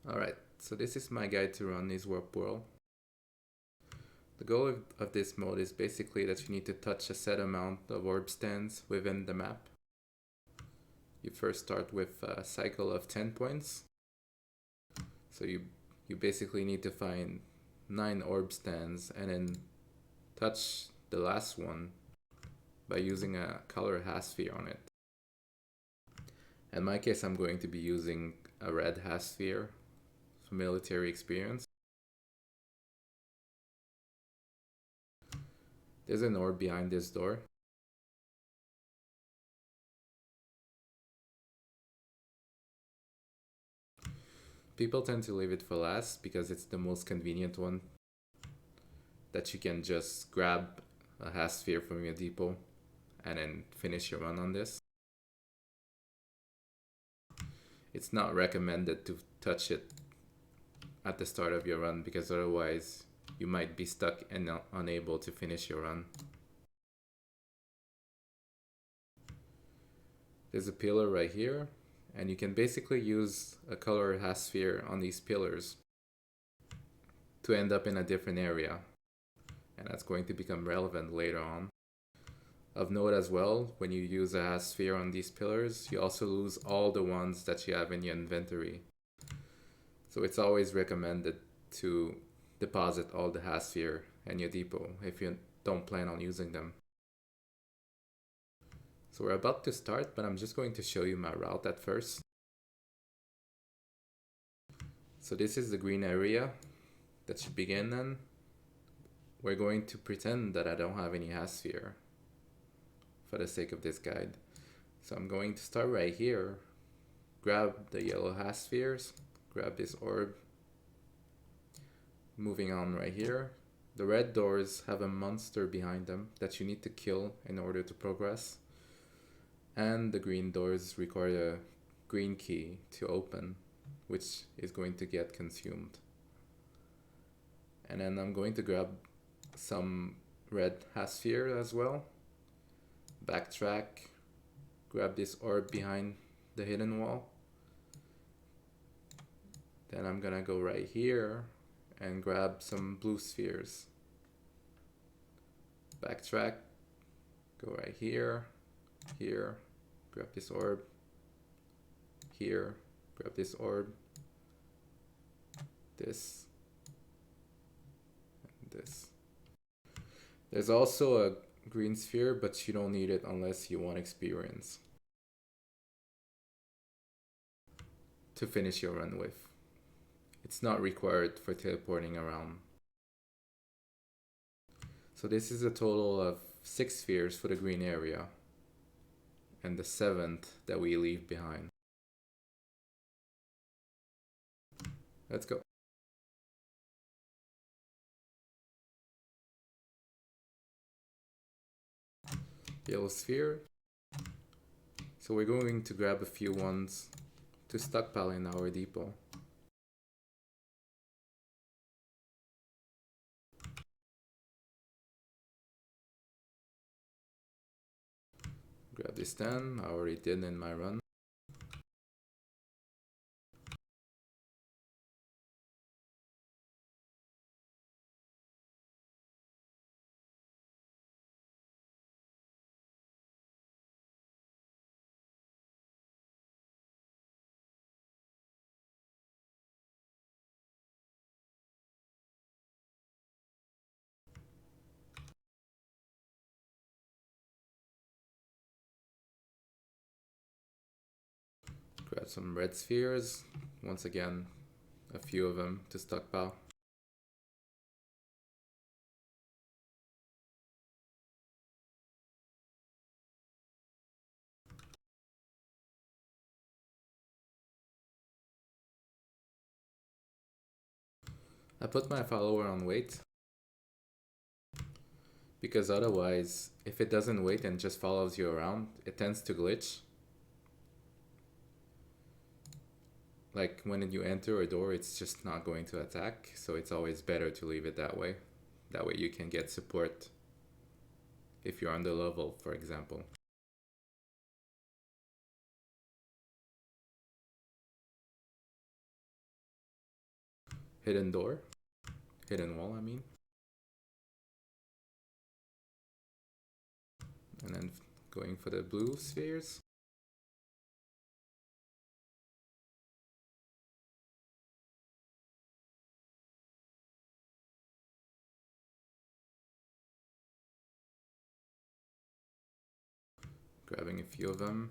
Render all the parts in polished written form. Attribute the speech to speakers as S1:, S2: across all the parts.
S1: Alright, so this is my guide to run this warp world. The goal of this mode is basically that you need to touch a set amount of orb stands within the map. You first start with a cycle of 10 points. So you basically need to find 9 orb stands and then touch the last one by using a color sphere on it. In my case, I'm going to be using a red sphere for military experience. There's an orb behind this door. People tend to leave it for last because it's the most convenient one that you can just grab a sphere from your depot and then finish your run on this. It's not recommended to touch it at the start of your run because otherwise you might be stuck and unable to finish your run. There's a pillar right here, and you can basically use a color sphere on these pillars to end up in a different area, and that's going to become relevant later on. Of note as well, when you use a sphere on these pillars, you also lose all the ones that you have in your inventory. So it's always recommended to deposit all the sphere in your depot if you don't plan on using them. So we're about to start, but I'm just going to show you my route at first. So this is the green area that you begin in. We're going to pretend that I don't have any sphere for the sake of this guide. So I'm going to start right here, grab the yellow spheres, grab this orb. Moving on right here, the red doors have a monster behind them that you need to kill in order to progress. And the green doors require a green key to open, which is going to get consumed. And then I'm going to grab some red sphere as well. Backtrack, grab this orb behind the hidden wall. Then I'm gonna go right here and grab some blue spheres. Backtrack, go right here, here, grab this orb, here, grab this orb, this, and this. There's also a green sphere, but you don't need it unless you want experience to finish your run with. It's not required for teleporting around. So this is a total of 6 spheres for the green area, and the 7th that we leave behind. Let's go. Yellow sphere. So we're going to grab a few ones to stockpile in our depot. Grab this 10, I already did in my run. Grab some red spheres, once again a few of them to stockpile. I put my follower on wait because otherwise, if it doesn't wait and just follows you around, it tends to glitch. Like when you enter a door, it's just not going to attack, so it's always better to leave it that way. That way you can get support if you're under level, for example. hidden door, hidden wall, I mean. And then going for the blue spheres. Grabbing a few of them.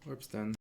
S1: Orbs done.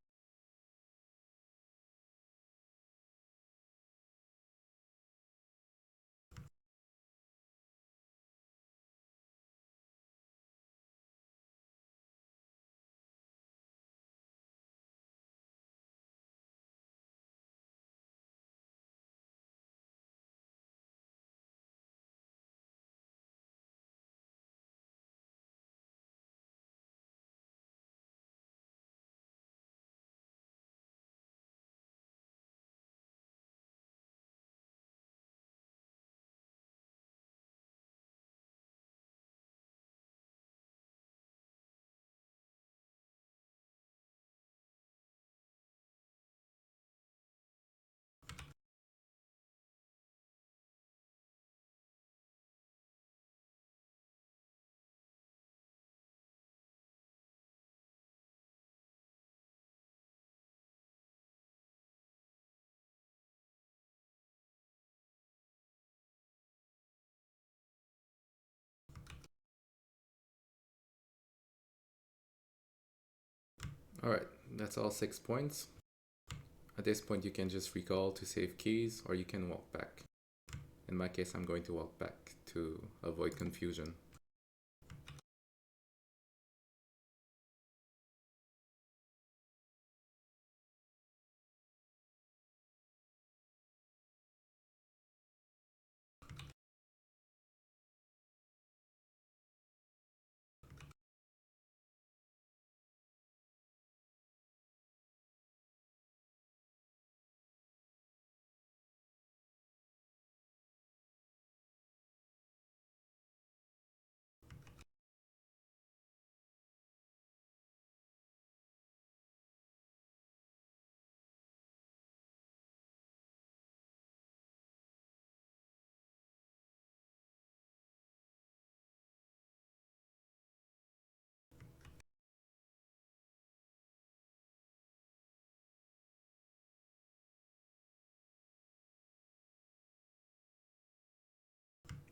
S1: Alright, that's all 6 points. At this point you can just recall to save keys, or you can walk back. In my case, I'm going to walk back to avoid confusion.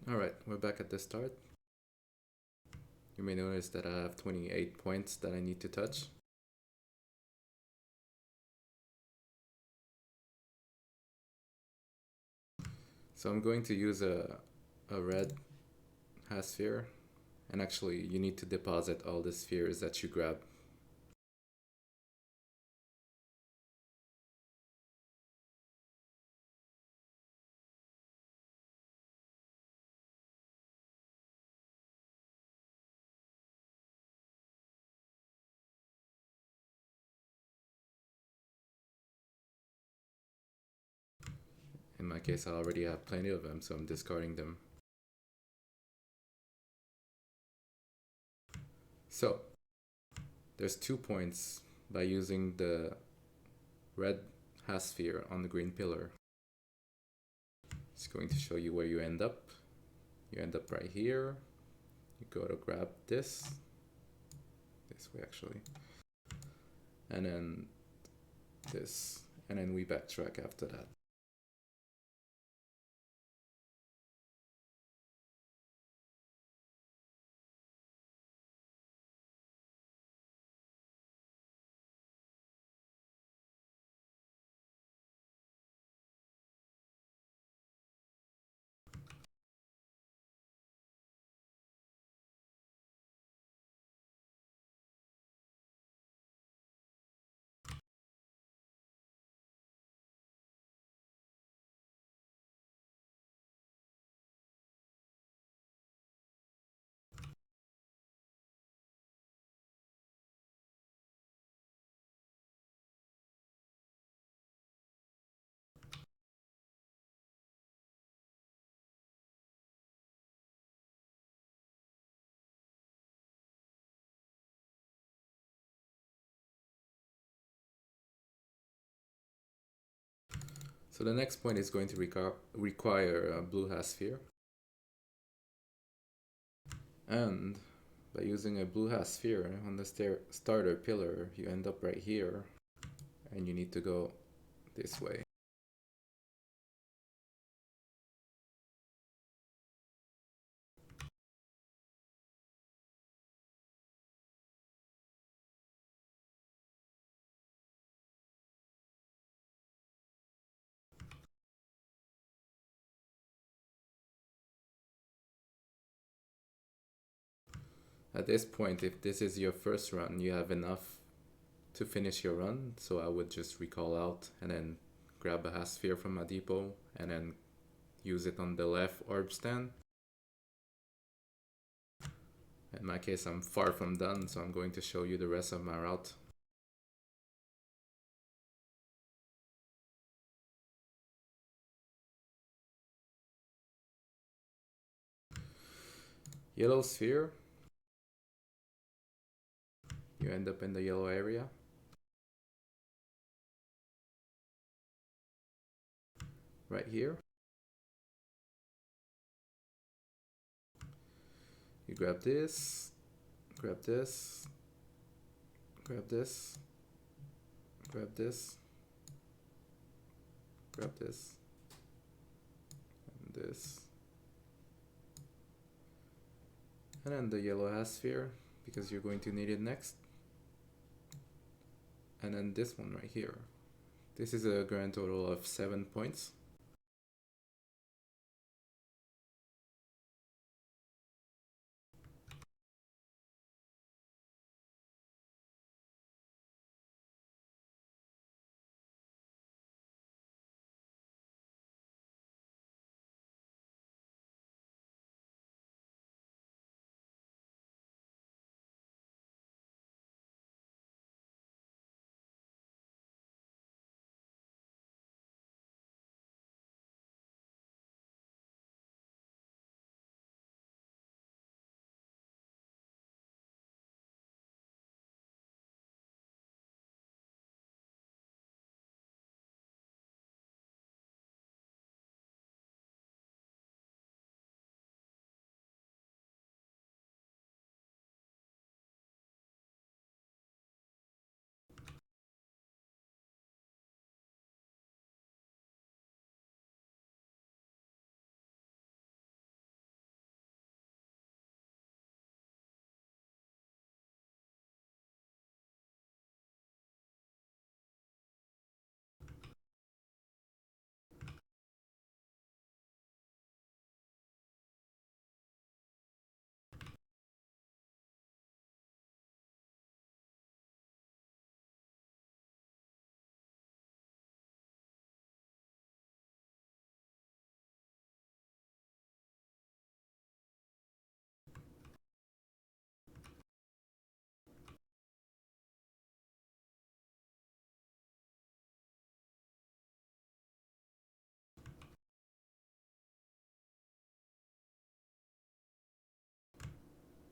S1: Alright, we're back at the start. You may notice that I have 28 points that I need to touch. So I'm going to use a red half sphere, and actually you need to deposit all the spheres that you grab. In my case, I already have plenty of them, so I'm discarding them. So, there's 2 points by using the red half sphere on the green pillar. It's going to show you where you end up. You end up right here. You go to grab this way actually, and then this, and then we backtrack after that. So the next point is going to require a blue half sphere. And by using a blue half sphere on the starter pillar, you end up right here, and you need to go this way. At this point, if this is your first run, you have enough to finish your run, so I would just recall out and then grab a half sphere from my depot and then use it on the left orb stand. In my case, I'm far from done, so I'm going to show you the rest of my route. Yellow sphere. You end up in the yellow area. Right here. You grab this, grab this, grab this, grab this, grab this, and this. And then the yellow half sphere, because you're going to need it next. And then this one right here. This is a grand total of 7 points.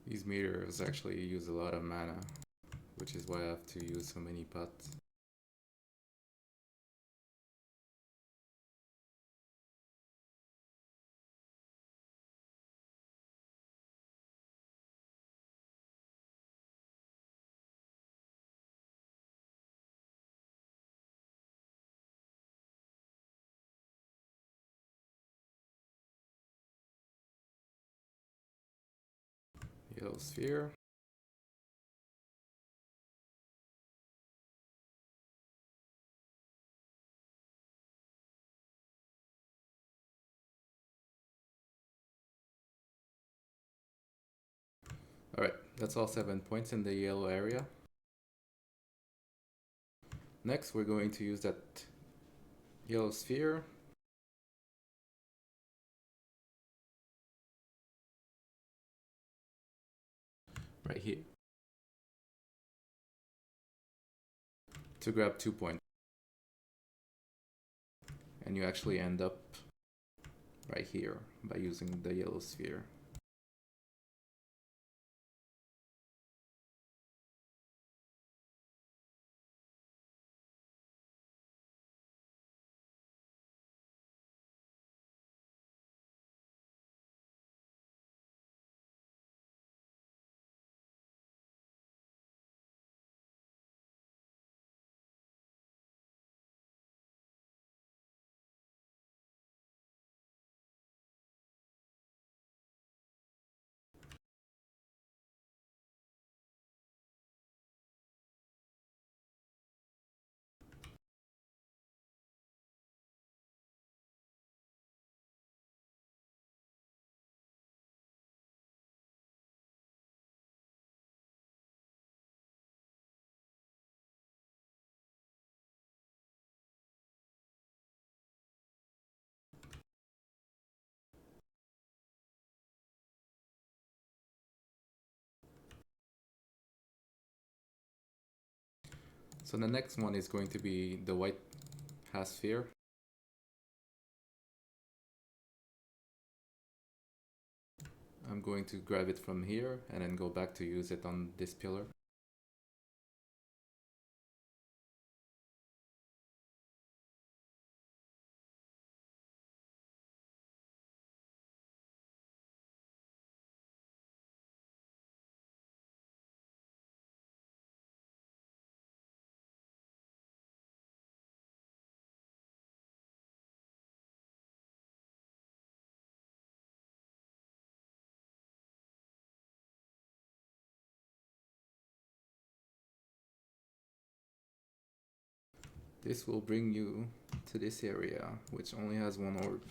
S1: These meters actually use a lot of mana, which is why I have to use so many pots. Yellow sphere. Alright, that's all 7 points in the yellow area. Next, we're going to use that yellow sphere right here to grab 2 points. And you actually end up right here by using the yellow sphere. So the next one is going to be the white half sphere. I'm going to grab it from here and then go back to use it on this pillar. This will bring you to this area, which only has one orb.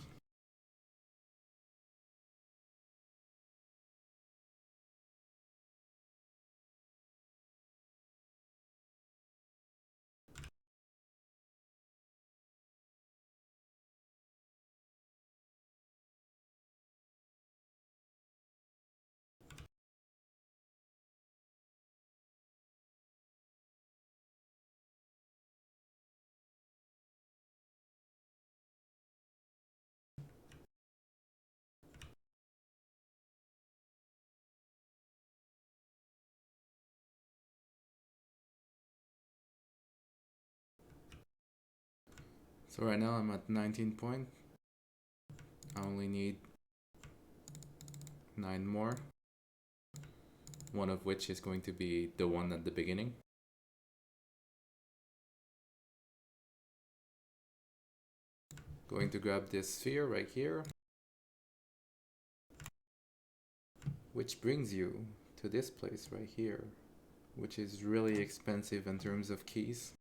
S1: So right now I'm at 19 point. I only need 9 more. One of which is going to be the one at the beginning. Going to grab this sphere right here, which brings you to this place right here, which is really expensive in terms of keys.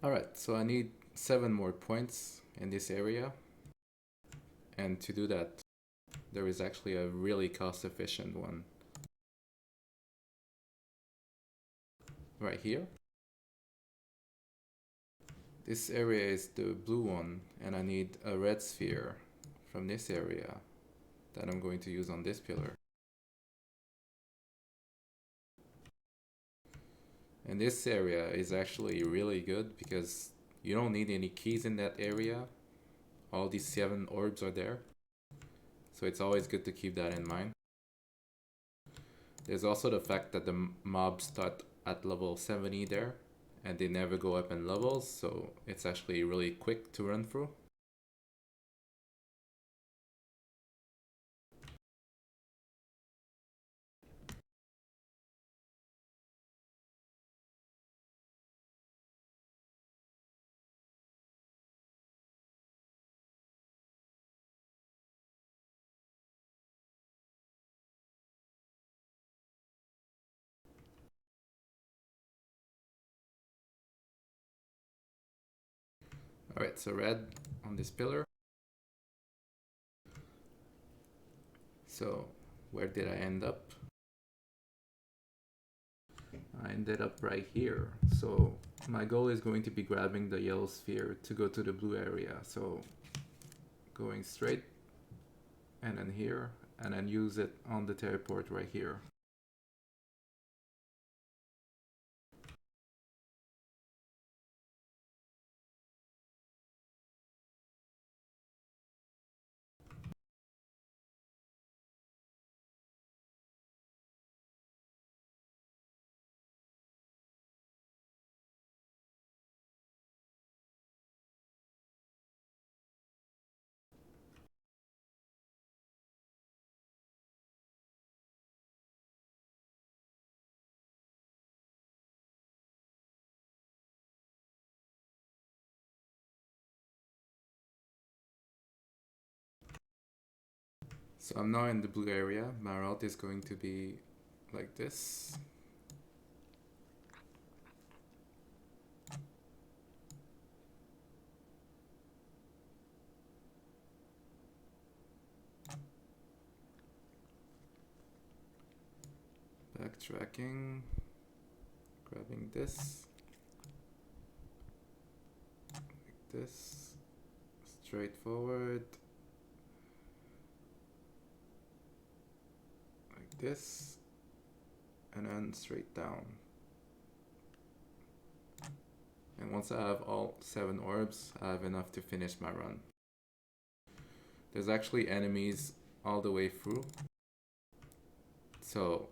S1: Alright, so I need 7 more points in this area. And to do that, there is actually a really cost efficient one. Right here. This area is the blue one, and I need a red sphere from this area that I'm going to use on this pillar. And this area is actually really good because you don't need any keys in that area. All these 7 orbs are there. So it's always good to keep that in mind. There's also the fact that the mobs start at level 70 there, and they never go up in levels, so it's actually really quick to run through. Alright, so red on this pillar. So where did I end up? I ended up right here. So my goal is going to be grabbing the yellow sphere to go to the blue area. So going straight and then here, and then use it on the teleport right here. So I'm now in the blue area. My route is going to be like this. Backtracking, grabbing this, like this, straight forward, like this, and then straight down. And once I have all 7 orbs, I have enough to finish my run. There's actually enemies all the way through, so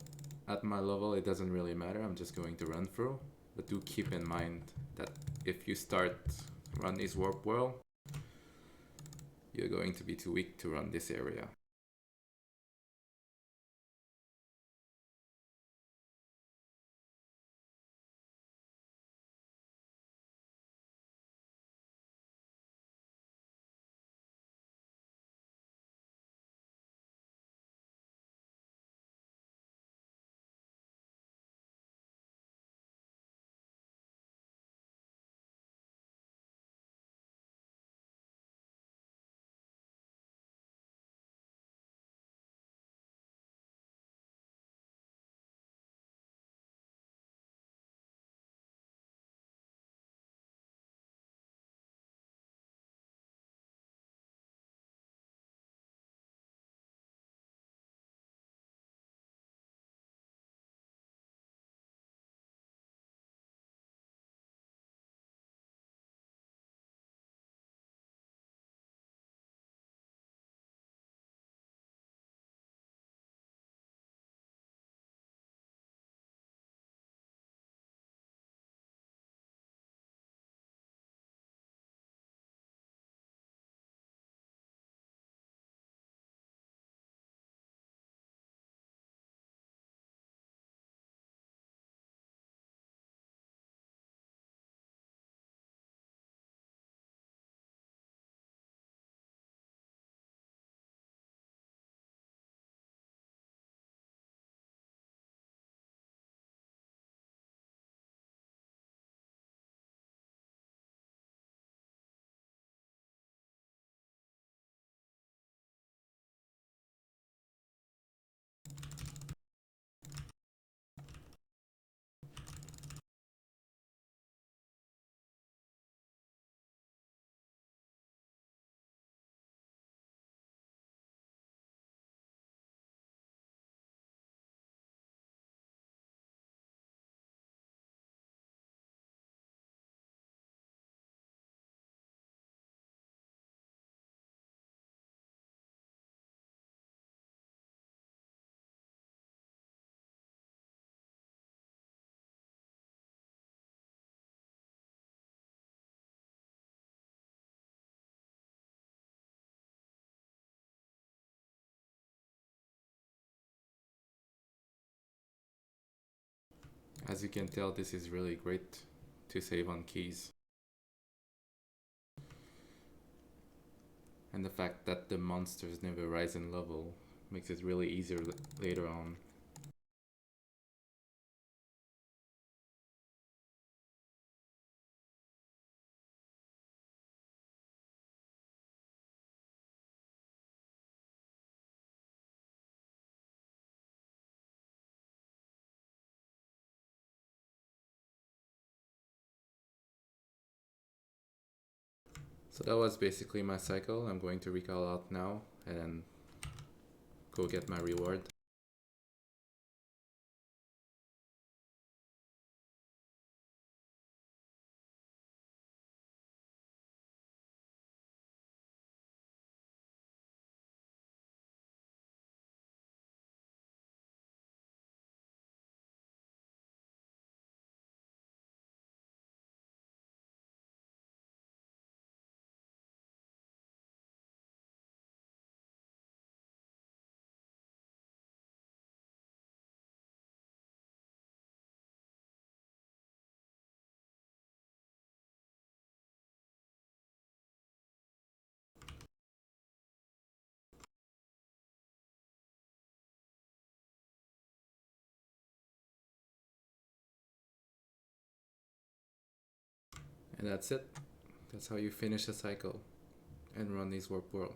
S1: at my level it doesn't really matter, I'm just going to run through. But do keep in mind that if you run this warp world, you're going to be too weak to run this area. As you can tell, this is really great to save on keys. And the fact that the monsters never rise in level makes it really easier later on. So that was basically my cycle. I'm going to recall out now and go get my reward. And that's it. That's how you finish a cycle and run this warp world.